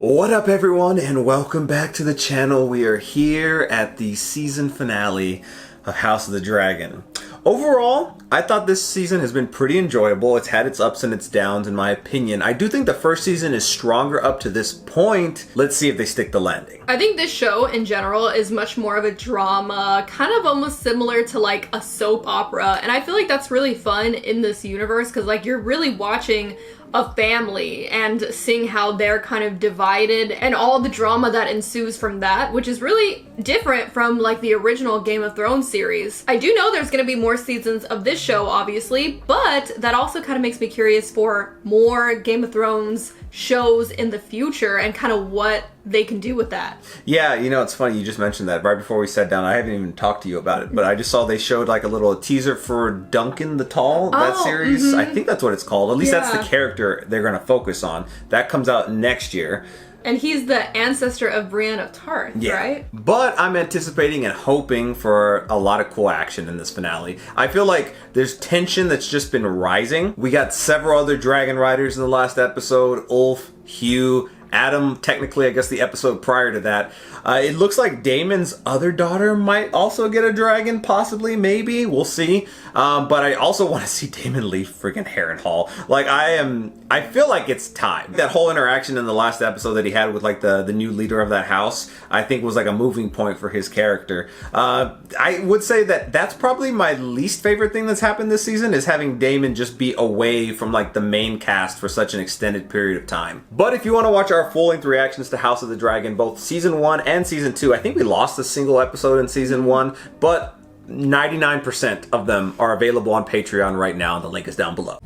What up everyone and welcome back to the channel. We are here at the season finale of House of the Dragon. Overall, I thought this season has been pretty enjoyable. It's had its ups and its downs in my opinion. I do think the first season is stronger up to this point. Let's see if they stick the landing. I think this show in general is much more of a drama, kind of almost similar to like a soap opera. And I feel like that's really fun in this universe because like you're really watching a family and seeing how they're kind of divided and all the drama that ensues from that, which is really different from like the original Game of Thrones series. I do know there's going to be more seasons of this show, obviously, but that also kind of makes me curious for more Game of Thrones shows in the future and kind of what they can do with that. Yeah, you know, it's funny you just mentioned that. Right before we sat down, I haven't even talked to you about it, but I just saw they showed like a little teaser for Duncan the Tall, that series. I think that's what it's called. At least that's the character they're going to focus on. That comes out next year. And he's the ancestor of Brienne of Tarth, right? But I'm anticipating and hoping for a lot of cool action in this finale. I feel like there's tension that's just been rising. We got several other dragon riders in the last episode. Ulf, Hugh, Adam, technically, I guess the episode prior to that. It looks like Damon's other daughter might also get a dragon, possibly, maybe. We'll see. But I also want to see Damon leave freaking Harrenhal. Like, I feel like it's time. That whole interaction in the last episode that he had with, like, the new leader of that house, I think was, like, a moving point for his character. I would say that that's probably my least favorite thing that's happened this season, is having Damon just be away from, like, the main cast for such an extended period of time. But if you want to watch our full-length reactions to House of the Dragon, both Season 1 and Season 2, I think we lost a single episode in Season 1, but 99% of them are available on Patreon right now, and the link is down below.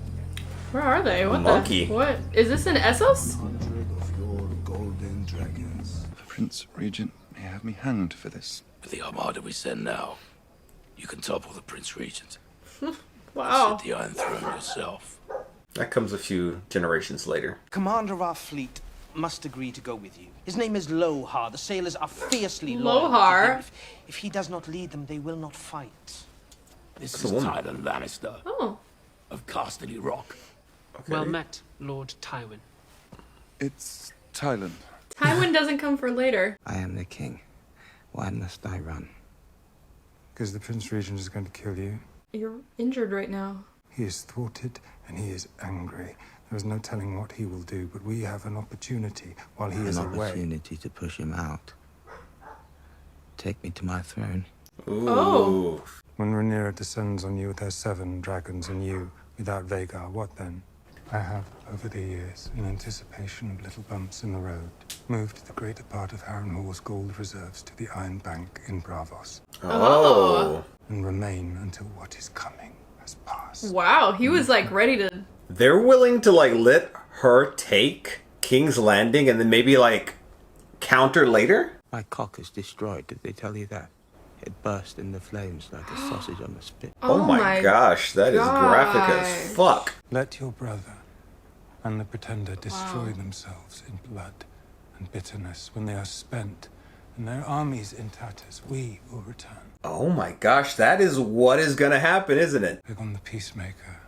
Where are they? What Monkey. What? Is this in Essos? Prince Regent may have me hanged for this. With the armada we send now, you can topple the Prince Regent. Wow. Sit the Iron Throne yourself. That comes a few generations later. Commander of our fleet must agree to go with you. His name is Lohar. The sailors are fiercely loyal to Lohar? him. If he does not lead them, they will not fight. This is Tyler Lannister Oh. of Casterly Rock. Okay. Well met, Lord Tywin. It's Thailand. Tywin doesn't come for later. I am the king. Why must I run? Because the Prince Regent is going to kill you. You're injured right now. He is thwarted and he is angry. There is no telling what he will do, but we have an opportunity while he is An away. opportunity to push him out. Take me to my throne. Ooh. Oh. When Rhaenyra descends on you with her 7 dragons and you without Vhagar, what then? I have, over the years, in anticipation of little bumps in the road, moved the greater part of Harrenhal's gold reserves to the Iron Bank in Braavos, Oh. and remain until what is coming has passed. Wow, he was like ready to... They're willing to, like, let her take King's Landing and then maybe, like, counter later? My cock is destroyed. Did they tell you that? It burst in the flames like a sausage on the spit. Oh my gosh, that is graphic gosh. as fuck. Let your brother and the Pretender destroy themselves in blood and bitterness. When they are spent and their armies in tatters, we will return. Oh my gosh, that is what is gonna happen, isn't it? Aegon the Peacemaker.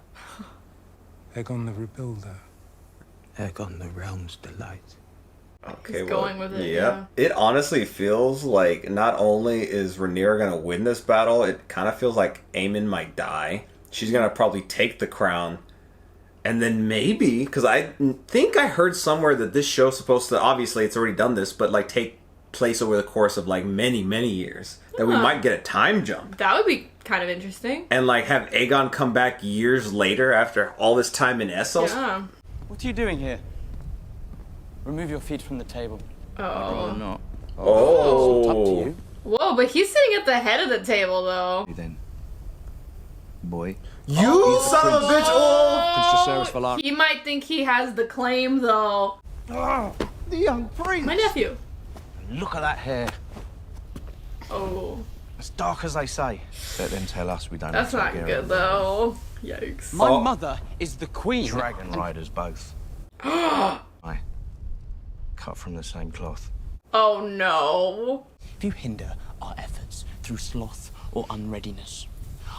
Aegon the Rebuilder. Aegon the realm's delight. Okay, He's going with it, yeah. It honestly feels like not only is Rhaenyra gonna win this battle, it kind of feels like Aemon might die. She's gonna probably take the crown. And then maybe, because I think I heard somewhere that this show's supposed to, obviously it's already done this, but like take place over the course of like many, many years. That we might get a time jump. That would be kind of interesting. And like have Aegon come back years later after all this time in Essos. Yeah. What are you doing here? Remove your feet from the table. Oh. not. Oh. It's up to you. Whoa, but he's sitting at the head of the table, though. Then, boy. You son of a bitch! Oh. Prince Jacaerys Valar. He might think he has the claim, though. The young prince! My nephew. Look at that hair. Oh. As dark as they say. Let them tell us we don't That's have not Targaryen. good, though. Yikes. My mother is the queen. Dragon riders both. Aye. Cut from the same cloth. Oh, no. If you hinder our efforts through sloth or unreadiness,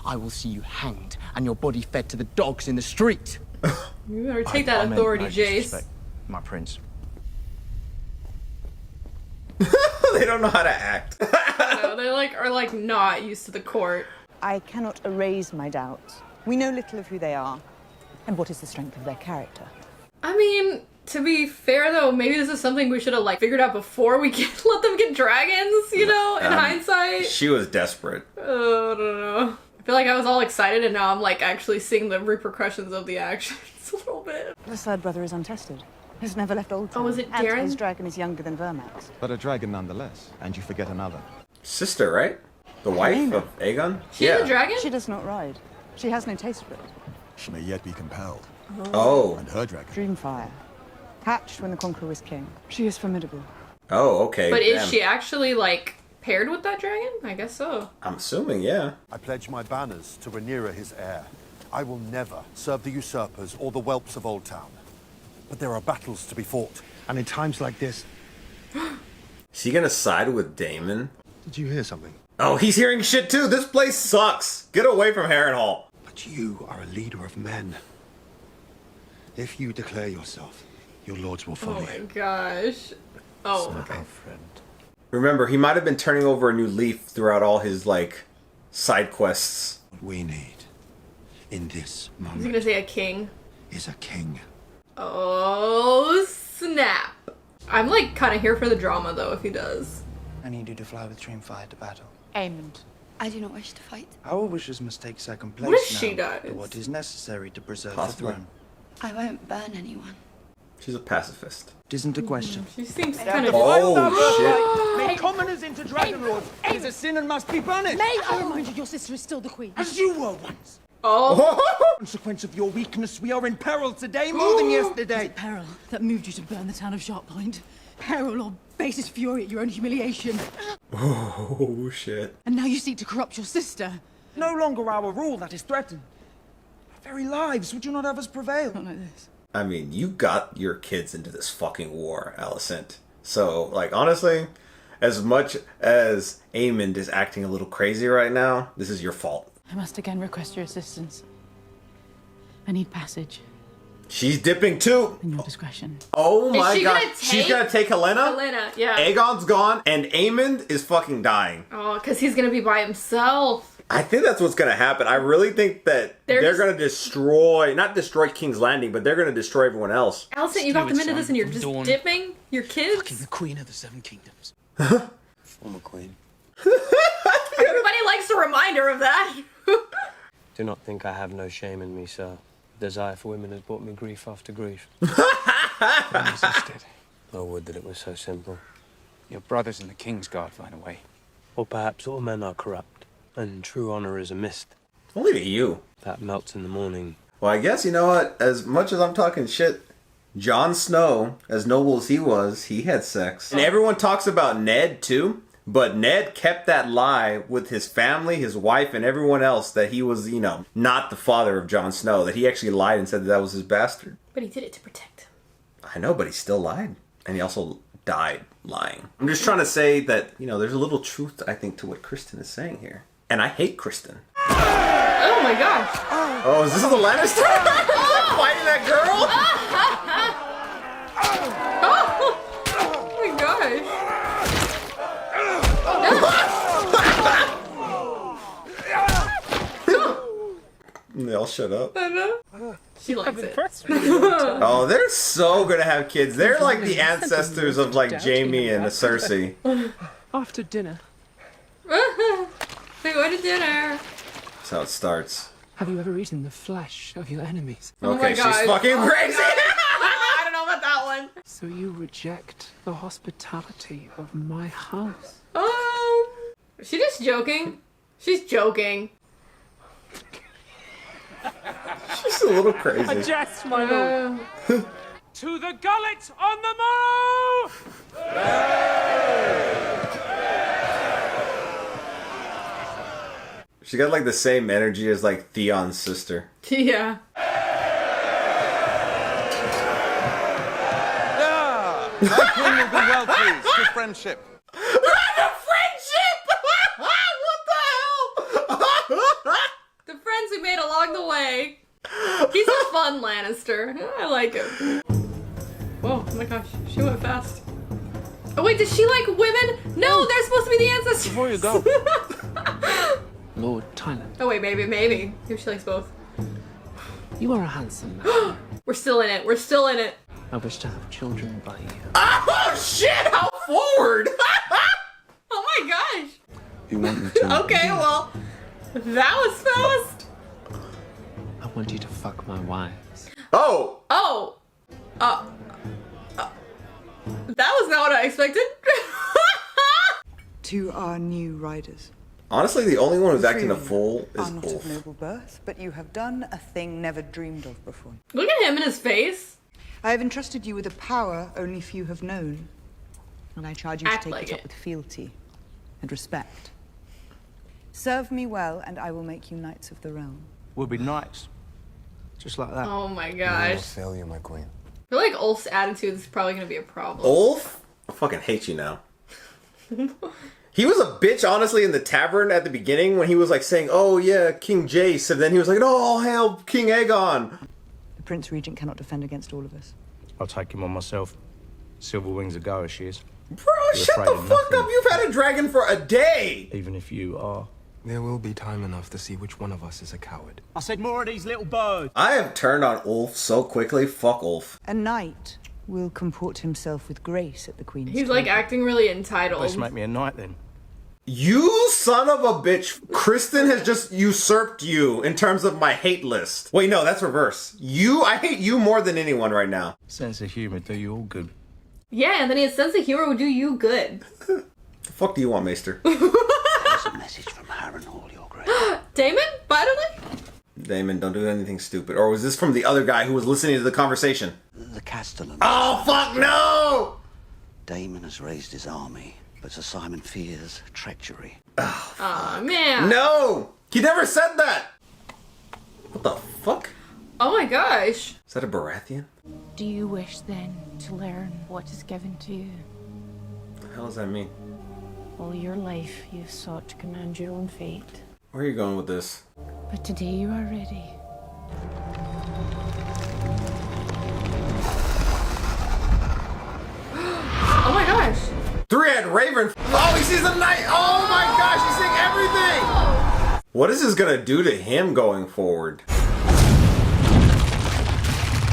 I will see you hanged and your body fed to the dogs in the street. You better take that authority, no Jace. disrespect, my prince. They don't know how to act. No, they are not used to the court. I cannot erase my doubts. We know little of who they are, and what is the strength of their character. I mean, to be fair though, maybe this is something we should have figured out before we let them get dragons, in hindsight. She was desperate. Oh, I don't know. I feel like I was all excited and now I'm actually seeing the repercussions of the actions a little bit. The third brother is untested. He's never left Old Town. Oh, was it And Darren? his dragon is younger than Vermax. But a dragon nonetheless, and you forget another. Sister, right? The wife of Aegon? She's a dragon? She does not ride. She has no taste for it. She may yet be compelled. Oh. And her dragon. Dreamfire. Hatched when the Conqueror was king. She is formidable. Oh, okay. But is damn. she actually paired with that dragon? I guess so. I'm assuming, yeah. I pledge my banners to Rhaenyra, his heir. I will never serve the usurpers or the whelps of Old Town. But there are battles to be fought. And in times like this... Is he gonna side with Damon? Did you hear something? Oh, he's hearing shit too. This place sucks. Get away from Harrenhal. But you are a leader of men. If you declare yourself, your lords will follow Oh my you. gosh. Oh. Okay. Friend. Remember, he might have been turning over a new leaf throughout all his, side quests. What we need in this Is he moment gonna say a king? is a king. Oh, snap. I'm kind of here for the drama though, if he does. I need you to fly with Dreamfire to battle. Aemond. I do not wish to fight. Our wishes must take second place What if now she dies? to what is necessary to preserve Possibly. the throne. I won't burn anyone. She's a pacifist. It isn't a question. She seems kind of... Oh, Make commoners into dragon lords. It is a sin and must be punished. May I remind you, your sister is still the queen. As you were once. Oh. Consequence of your weakness, we are in peril today more than yesterday. Peril that moved you to burn the town of Sharppoint. Peril or basest fury at your own humiliation. Oh, shit. And now you seek to corrupt your sister. No longer our rule that is threatened. Our very lives would you not have us prevail? Not like this. I mean, you got your kids into this fucking war, Alicent. So, honestly, as much as Aemond is acting a little crazy right now, this is your fault. I must again request your assistance. I need passage. She's dipping too. In your discretion. Oh my she god. gonna She's gonna take Helena? Helena, yeah. Aegon's gone, and Aemond is fucking dying. Oh, because he's gonna be by himself. I think that's what's gonna happen. I really think that they're gonna destroy, not destroy King's Landing, but they're gonna destroy everyone else. Alicent, you got them into this and you're just dipping your kids? Fucking the Queen of the Seven Kingdoms. Former queen. Everybody likes a reminder of that. Do not think I have no shame in me, sir. Desire for women has brought me grief after grief. I resisted. I would that it was so simple. Your brothers in the King's Guard ran away. Or perhaps all men are corrupt, and true honor is a mist. Only to you. That melts in the morning. Well, I guess, you know what? As much as I'm talking shit, Jon Snow, as noble as he was, he had sex. And everyone talks about Ned, too. But Ned kept that lie with his family, his wife, and everyone else that he was, not the father of Jon Snow. That he actually lied and said that was his bastard. But he did it to protect him. I know, but he still lied. And he also died lying. I'm just trying to say that, there's a little truth, I think, to what Kristen is saying here. And I hate Kristen. Oh my gosh. Oh, is this the Lannister? Fighting that girl? Oh my gosh. They all shut up. I know. She likes it. Oh, they're so gonna have kids. They're like the ancestors of Jaime and Cersei. After dinner. We go to dinner. That's how it starts. Have you ever eaten the flesh of your enemies? Okay, she's fucking crazy. I don't know about that one. So you reject the hospitality of my house? Is she just joking? She's joking. She's a little crazy. A jest, my lord. To the gullet on the morrow! She got the same energy as Theon's sister. Yeah. Yeah! My queen will be well pleased. To friendship. The friends we made along the way. He's a fun Lannister. I like him. Whoa, oh my gosh, she went fast. Oh wait, does she like women? No, they're supposed to be the ancestors. Before you go, Lord Tyler. Oh wait, maybe. Maybe she likes both. You are a handsome man. We're still in it. We're still in it. I wish to have children by you. Oh shit! How forward! Oh my gosh. You want me to? Okay, well, that was fast. I want you to fuck my wives. Oh! Oh! That was not what I expected. To our new riders. Honestly, the only one who's The acting a three of fool you is are not Ulf. of noble birth, but you have done a thing never dreamed of before. Look at him in his face. I have entrusted you with a power only few have known, and I charge you Act to take like it up with fealty and respect. Serve me well, and I will make you knights of the realm. We'll be knights. Just like that. Oh my gosh. Failure, my queen. I feel like Ulf's attitude is probably gonna be a problem. Ulf? I fucking hate you now. He was a bitch, honestly, in the tavern at the beginning when he was like saying, "Oh yeah, King Jace," and then he was like, "No, all hail King Aegon." The Prince Regent cannot defend against all of us. I'll take him on myself. Silver Wings a go as she is. Bro, shut the fuck up! You've had a dragon for a day! Even if you are. There will be time enough to see which one of us is a coward. I said more of these little birds. I have turned on Ulf so quickly. Fuck Ulf. A knight will comport himself with grace at the Queen's He's like table. acting really entitled. Let's make me a knight then. You son of a bitch. Kristen has just usurped you in terms of my hate list. Wait, no, that's reverse. I hate you more than anyone right now. Sense of humor do you all good. Yeah, and then his sense of humor would do you good. The fuck do you want, Maester? There's a message from Harrenhal, Your Grace. Damon, finally? Damon, don't do anything stupid. Or was this from the other guy who was listening to the conversation? The Castellan. Oh, fuck no! Damon has raised his army, but Sir Simon fears treachery. Aw, man. No! He never said that! What the fuck? Oh my gosh. Is that a Baratheon? Do you wish then to learn what is given to you? What the hell does that mean? All your life you've sought to command your own fate. Where are you going with this? But today you are ready. Oh my gosh. Three-Eyed Raven. Oh, he sees the night. Oh my gosh, he's seeing everything. What is this gonna do to him going forward?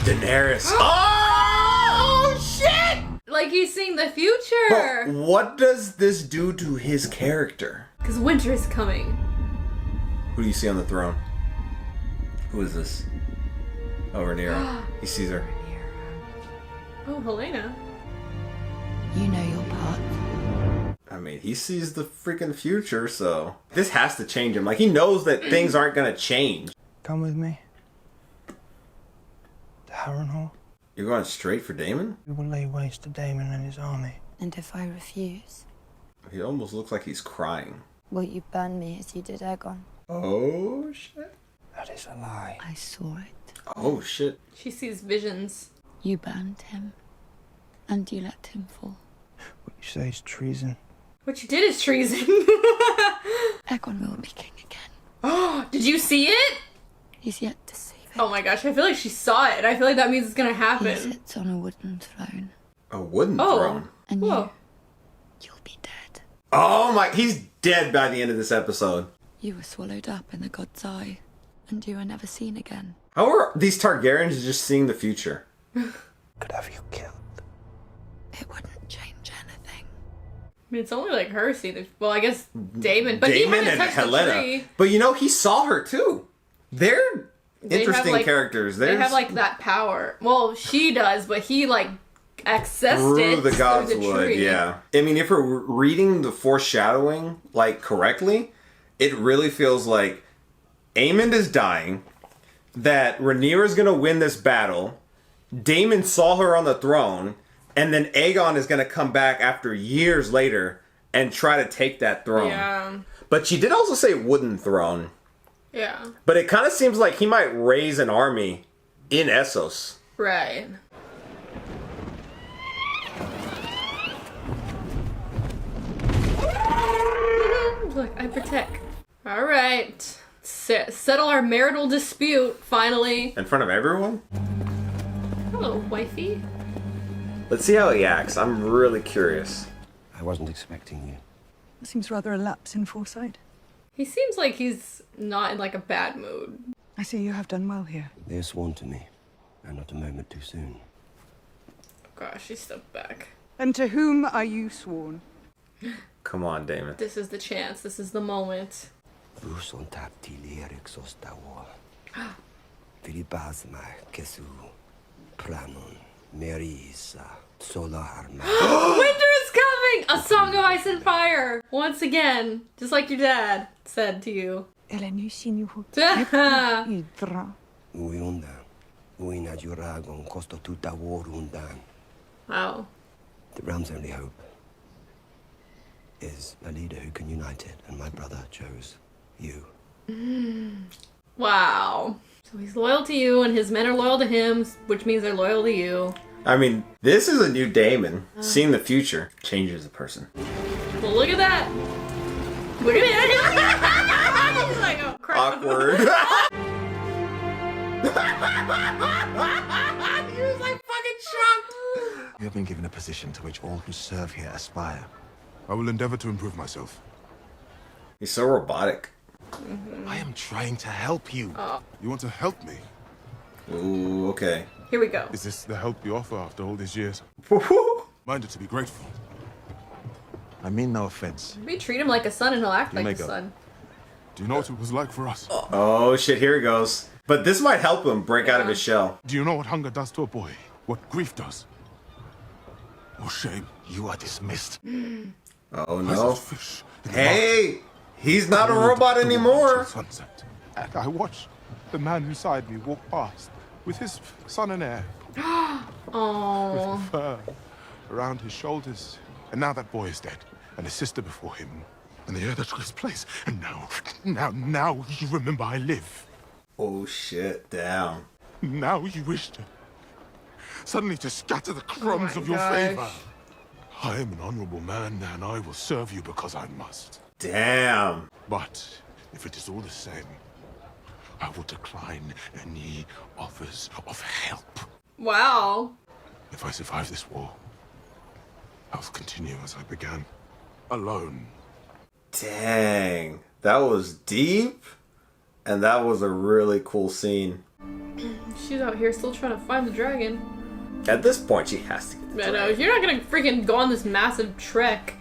Daenerys. Oh shit! Like he's seeing the future. But what does this do to his character? Because winter is coming. Who do you see on the throne? Who is this? Oh, Rhaenyra. He sees her. Oh, Helena. You know your part. I mean, he sees the freaking future, so this has to change him. Like, he knows that things aren't gonna change. Come with me. To Harrenhal. You're going straight for Damon? We will lay waste to Damon and his army. And if I refuse, He almost looks like he's crying. will you burn me as you did Aegon? Oh, shit. That is a lie. I saw it. Oh, shit. She sees visions. You burned him. And you let him fall. What you say is treason. What you did is treason. Aegon will be king again. Oh, did you see it? He's yet to see it. Oh my gosh, I feel like she saw it. I feel like that means it's gonna He happen. sits on a wooden throne. A wooden Oh. throne? And Whoa. you'll be dead. Oh my, he's dead by the end of this episode. You were swallowed up in the god's eye. And you were never seen again. How are these Targaryens just seeing the future? Could have you killed. It wouldn't change anything. I mean, it's only like her seeing the. Well, I guess Damon, but he Damon hadn't and touched the Helena. tree. But you know, he saw her too. They're They have, interesting like- characters. They have like that power. Well, she does, but he like accessed through it the gods through the would, tree. yeah. I mean, if we're reading the foreshadowing like correctly, it really feels like Aemond is dying, that Rhaenyra is gonna win this battle, Damon saw her on the throne, and then Aegon is gonna come back after years later and try to take that throne. Yeah. But she did also say wooden throne. Yeah. But it kind of seems like he might raise an army in Essos. Right. Look, I protect. All right. Settle our marital dispute, finally. In front of everyone? Hello, wifey. Let's see how he acts. I'm really curious. I wasn't expecting you. That seems rather a lapse in foresight. He seems like he's not in like a bad mood. I see you have done well here. They are sworn to me, and not a moment too soon. Gosh, he stepped back. And to whom are you sworn? Come on, Damon. This is the chance. This is the moment. Bruson tapti lyric sostawa. Filipasma kesu. Pranon. Merisa. Solarma. Winter is coming! A Song of Ice and Fire! Once again. Just like your dad said to you. Uyunda. Uina juragon kosto tuta warundan. Wow. The realm's only hope is a leader who can unite it, and my brother chose you. Wow. So he's loyal to you, and his men are loyal to him, which means they're loyal to you. I mean, this is a new Damon. Seeing the future changes a person. Well, look at that. Look at it. He's like, oh, crap. Awkward. He was like fucking shocked. You have been given a position to which all who serve here aspire. I will endeavor to improve myself. He's so robotic. I am trying to help you. Oh. You want to help me? Ooh, okay. Here we go. Is this the help you offer after all these years? Minded to be grateful. I mean no offense. We treat him like a son, and he'll act You like may a go. son. Do you know what it was like for us? Oh shit, here he goes. But this might help him break out of his shell. Do you know what hunger does to a boy? What grief does? Or shame? You are dismissed. Oh no. Hey! He's not a robot anymore! Sunset. And I watched the man beside me walk past with his son and heir. Oh. With the fur around his shoulders. And now that boy is dead, and his sister before him, and the heir that took his place. And now you remember I live. Oh shit, damn. Now you wish to suddenly to scatter the crumbs of your gosh. favor. I am an honorable man, and I will serve you because I must. Damn. But if it is all the same, I will decline any offers of help. Wow. If I survive this war, I'll continue as I began, alone. Dang. That was deep. And that was a really cool scene. She's out here still trying to find the dragon. At this point, she has to get the I know, dragon. you're not gonna freaking go on this massive trek.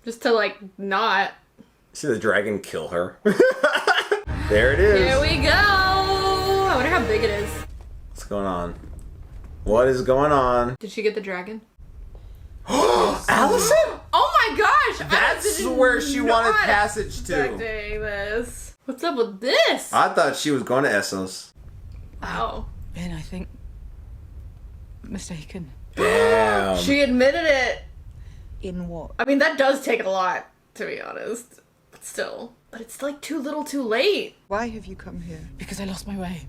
Just to, like, not. See the dragon kill her. There it is. Here we go! I wonder how big it is. What's going on? What is going on? Did she get the dragon? Alicent? Oh my gosh! That's Alicent did where she wanted not passage to. expecting this. What's up with this? I thought she was going to Essos. Wow. Been, I think, mistaken. Damn. She admitted it. In what? I mean, that does take a lot, to be honest. But still. But it's like too little too late. Why have you come here? Because I lost my way.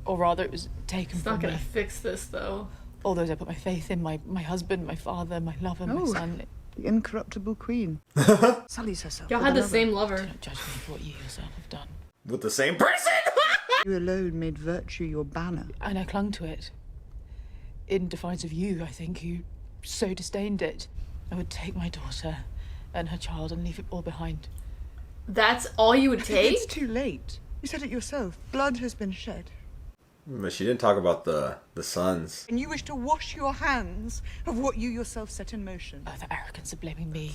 Or rather, it was taken It's from not gonna me. fix this, though. All those I put my faith in, my husband, my father, my lover, my son. The incorruptible queen. Sullies herself. Y'all with had the another. same lover. Don't judge me for what you yourself have done. With the same person? You alone made virtue your banner. And I clung to it. In defiance of you, I think, who so disdained it. I would take my daughter and her child and leave it all behind. That's all you would take? It's too late. You said it yourself. Blood has been shed. But she didn't talk about the sons. And you wish to wash your hands of what you yourself set in motion. Oh, the arrogance of blaming me.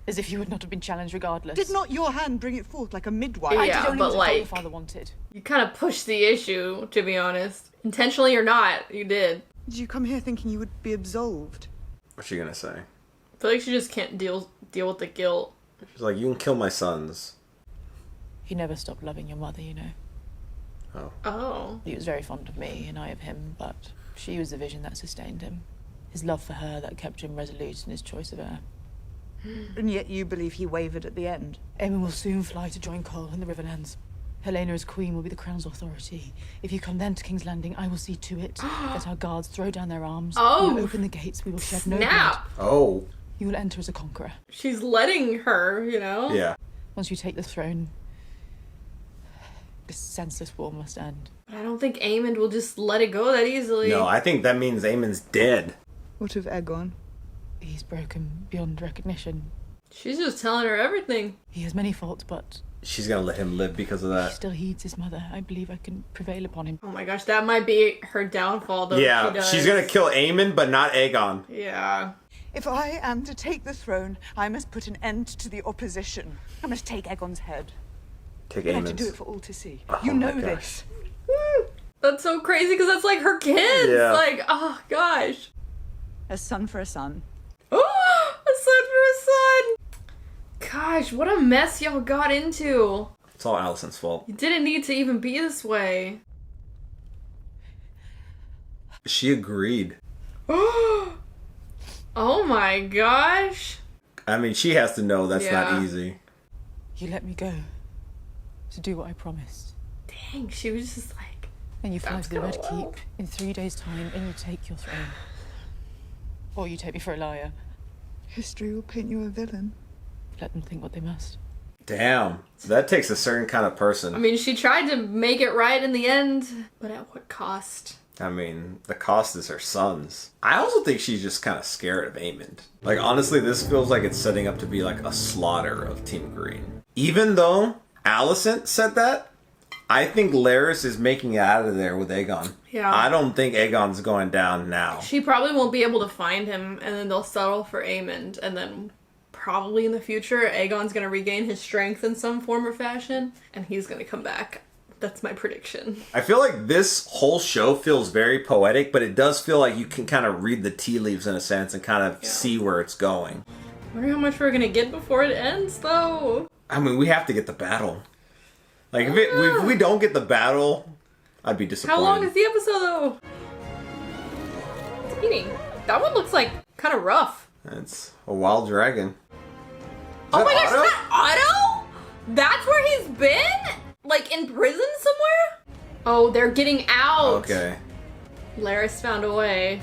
As if you would not have been challenged regardless. Did not your hand bring it forth like a midwife? Yeah, I did only but what like, your father wanted. You kind of pushed the issue, to be honest. Intentionally or not, you did. Did you come here thinking you would be absolved? What's she gonna say? I feel like she just can't deal with the guilt. She's like, you can kill my sons. You never stopped loving your mother, you know. Oh. Oh. He was very fond of me and I of him, but she was the vision that sustained him. His love for her that kept him resolute in his choice of heir. And yet you believe he wavered at the end. Aemon will soon fly to join Cole in the Riverlands. Helena as queen will be the crown's authority. If you come then to King's Landing, I will see to it that our guards throw down their arms. Oh, We will open the gates. We will shed no snap. blood. Oh. You will enter as a conqueror. She's letting her, you know? Yeah. Once you take the throne, this senseless war must end. But I don't think Aemon will just let it go that easily. No, I think that means Aemon's dead. What of Aegon? He's broken beyond recognition. She's just telling her everything. He has many faults, but She's gonna let him live because of he that. still heeds his mother. I believe I can prevail upon him. Oh my gosh, that might be her downfall though. Yeah, she's gonna kill Aemon, but not Aegon. Yeah. If I am to take the throne, I must put an end to the opposition. I must take Aegon's head. Take I have to Aemon's. do it for all to see. Oh You my know gosh. this. That's so crazy because that's like her kids. Yeah. Like, oh gosh. A son for a son. Oh, a son for a son. Gosh, what a mess y'all got into. It's all Alicent's fault. You didn't need to even be this way. She agreed. Oh my gosh. I mean, she has to know that's Yeah. not easy. You let me go to do what I promised. Dang, she was just like, And you fly That's to the Red kinda wild. Keep in 3 days' time and you take your throne. Or you take me for a liar. History will paint you a villain. Let them think what they must. Damn. So that takes a certain kind of person. I mean, she tried to make it right in the end, but at what cost? I mean, the cost is her sons. I also think she's just kind of scared of Aemond. Like, honestly, this feels like it's setting up to be like a slaughter of Team Green. Even though Alicent said that, I think Larys is making it out of there with Aegon. Yeah. I don't think Aegon's going down now. She probably won't be able to find him, and then they'll settle for Aemond, and then probably in the future, Aegon's gonna regain his strength in some form or fashion, and he's gonna come back. That's my prediction. I feel like this whole show feels very poetic, but it does feel like you can kind of read the tea leaves in a sense and kind of see where it's going. I wonder how much we're gonna get before it ends, though. I mean, we have to get the battle. Like, if we don't get the battle, I'd be disappointed. How long is the episode, though? It's eating. That one looks like kind of rough. It's a wild dragon. Oh my gosh, is that Otto? That's where he's been? Like in prison somewhere? Oh, they're getting out. Okay. Larys found a way.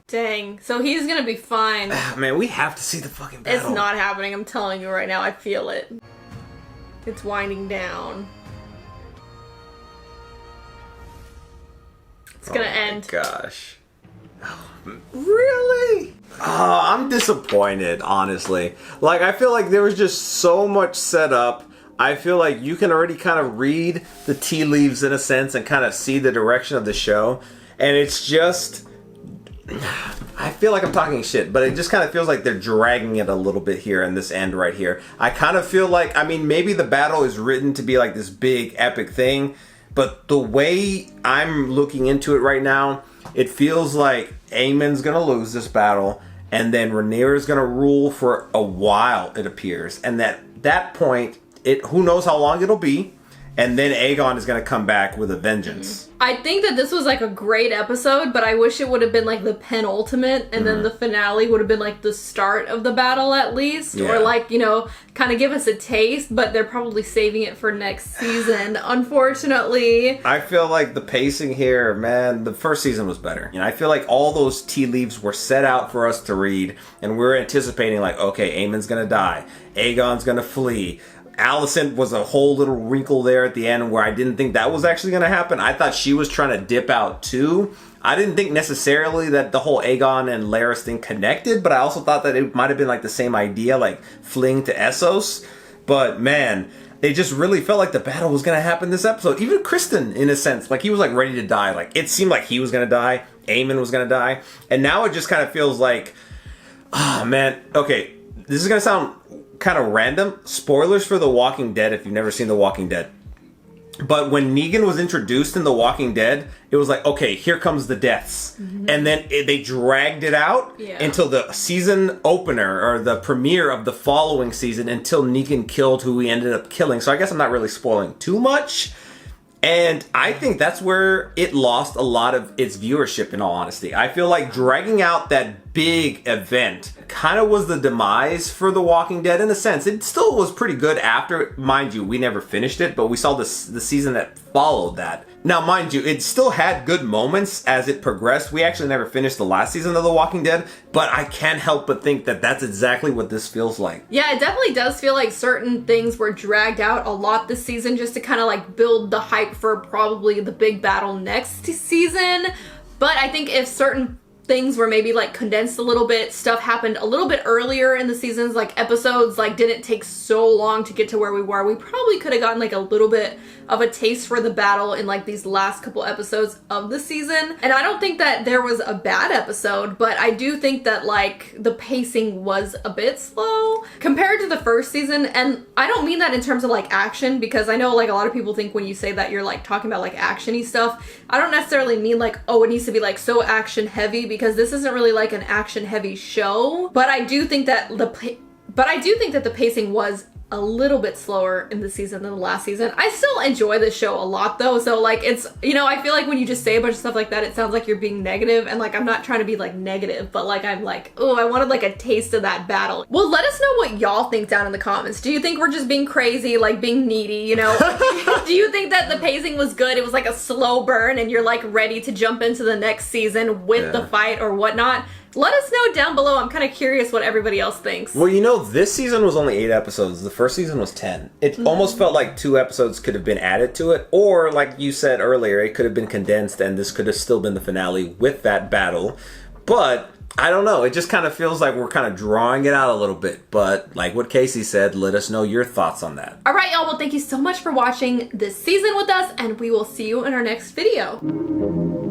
Dang. So he's gonna be fine. Man, we have to see the fucking battle. It's not happening. I'm telling you right now. I feel it. It's winding down. It's gonna end. Gosh. Really? Oh, I'm disappointed, honestly. Like, I feel like there was just so much set up. I feel like you can already kind of read the tea leaves in a sense and kind of see the direction of the show. And it's just... I feel like I'm talking shit, but it just kind of feels like they're dragging it a little bit here in this end right here. I kind of feel like, I mean, maybe the battle is written to be like this big epic thing, but the way I'm looking into it right now, it feels like Aemon's gonna lose this battle, and then Rhaenyra's gonna rule for a while, it appears. And at that point, who knows how long it'll be, and then Aegon is gonna come back with a vengeance. I think that this was like a great episode, but I wish it would have been like the penultimate, and then the finale would have been like the start of the battle at least. Yeah. Or like, you know, kind of give us a taste, but they're probably saving it for next season, unfortunately. I feel like the pacing here, man, the first season was better. You know, I feel like all those tea leaves were set out for us to read, and we're anticipating like, okay, Aemon's gonna die, Aegon's gonna flee. Alicent was a whole little wrinkle there at the end where I didn't think that was actually going to happen. I thought she was trying to dip out too. I didn't think necessarily that the whole Aegon and Larys thing connected, but I also thought that it might have been like the same idea, like fleeing to Essos. But man, it just really felt like the battle was going to happen this episode. Even Kristen, in a sense, like he was like ready to die. Like it seemed like he was going to die. Aemon was going to die. And now it just kind of feels like, oh man, okay, this is going to sound kind of random. Spoilers for The Walking Dead if you've never seen The Walking Dead. But when Negan was introduced in The Walking Dead, it was like, okay, here comes the deaths. And then they dragged it out until the season opener or the premiere of the following season until Negan killed who he ended up killing. So I guess I'm not really spoiling too much. And I think that's where it lost a lot of its viewership, in all honesty. I feel like dragging out that big event kind of was the demise for The Walking Dead in a sense. It still was pretty good after, mind you, we never finished it, but we saw the season that followed that. Now, mind you, it still had good moments as it progressed. We actually never finished the last season of The Walking Dead, but I can't help but think that that's exactly what this feels like. Yeah, it definitely does feel like certain things were dragged out a lot this season just to kind of like build the hype for probably the big battle next season. But I think if certain things were maybe like condensed a little bit. Stuff happened a little bit earlier in the seasons, like episodes like didn't take so long to get to where we were. We probably could have gotten like a little bit of a taste for the battle in like these last couple episodes of the season. And I don't think that there was a bad episode, but I do think that like the pacing was a bit slow compared to the first season. And I don't mean that in terms of like action, because I know like a lot of people think when you say that you're like talking about like actiony stuff. I don't necessarily mean like, oh, it needs to be like so action heavy, because this isn't really like an action heavy show. But I do think that the pacing was a little bit slower in this season than the last season. I still enjoy this show a lot though, so like it's, you know, I feel like when you just say a bunch of stuff like that, it sounds like you're being negative, and like I'm not trying to be like negative, but like I'm like, oh, I wanted like a taste of that battle. Well, let us know what y'all think down in the comments. Do you think we're just being crazy, like being needy, you know? Do you think that the pacing was good? It was like a slow burn and you're like ready to jump into the next season with the fight or whatnot? Let us know down below. I'm kind of curious what everybody else thinks. Well, you know, this season was only 8 episodes. The first season was 10. It almost felt like 2 episodes could have been added to it. Or, like you said earlier, it could have been condensed and this could have still been the finale with that battle. But I don't know. It just kind of feels like we're kind of drawing it out a little bit. But like what Casey said, let us know your thoughts on that. All right, y'all. Well, thank you so much for watching this season with us, and we will see you in our next video.